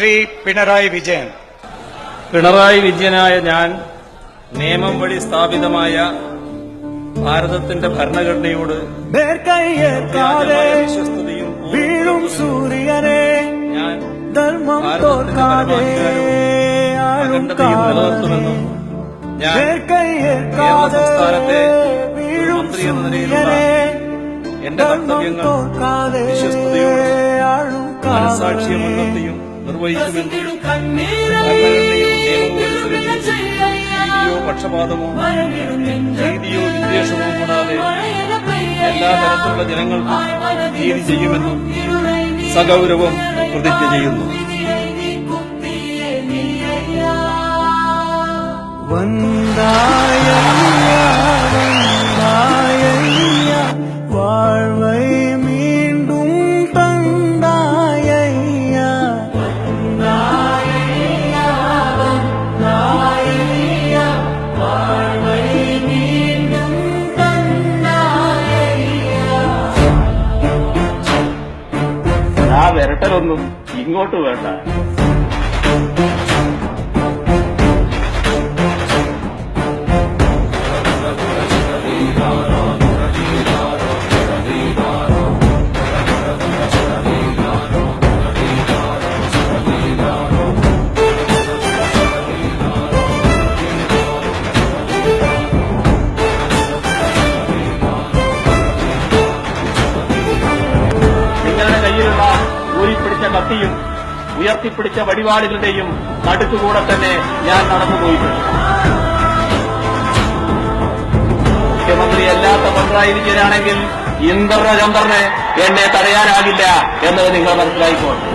ശ്രീ പിണറായി വിജയൻ. പിണറായി വിജയനായ ഞാൻ നിയമം വഴി സ്ഥാപിതമായ ഭാരതത്തിന്റെ ഭരണഘടനയോട് വിശ്വസ്തയും വീഴും സൂര്യനെ ഞാൻ ധർമ്മം ഭാരതത്തിന്റെ അഖണ്ഡതയും നിലനിർത്തുമെന്നും ഞാൻ കേരള സംസ്ഥാനത്തെ ഒരു മന്ത്രി എന്ന നിലയിലുള്ള എന്റെ കർത്തവ്യങ്ങൾ വിശ്വസ്തയോടും മനസാക്ഷിയെ മുൻനിർത്തിയും നിർവഹിക്കുമെന്നും ഭരണഘടനയും നിയമവും നീതിയോ പക്ഷപാതമോ നീതിയോ വിദ്വേഷമോ കൂടാതെ എല്ലാ തരത്തിലുള്ള ജനങ്ങൾക്കും നീതി ചെയ്യുമെന്നും സഗൗരവം പ്രതിജ്ഞ ചെയ്യുന്നു. வாழ்வை மீண்டும் தந்தாயையா வாழ்வை மீண்டும் தந்தாயையா. ആ വിരട്ടലൊന്നും ഇങ്ങോട്ട് വേണ്ട. ഊരിപ്പിടിച്ച കത്തിയും ഉയർത്തിപ്പിടിച്ച വടിവാളുകളുടെയും നടുക്കുകൂടെ തന്നെ ഞാൻ നടന്നുപോയിട്ടുണ്ട്. മുഖ്യമന്ത്രിയല്ലാത്ത പിണറായി വിജയനാണെങ്കിൽ ഇന്ദ്രചന്ദ്രന് എന്നെ തടയാനാകില്ല എന്നത് നിങ്ങൾ മനസ്സിലായിക്കോട്ടെ.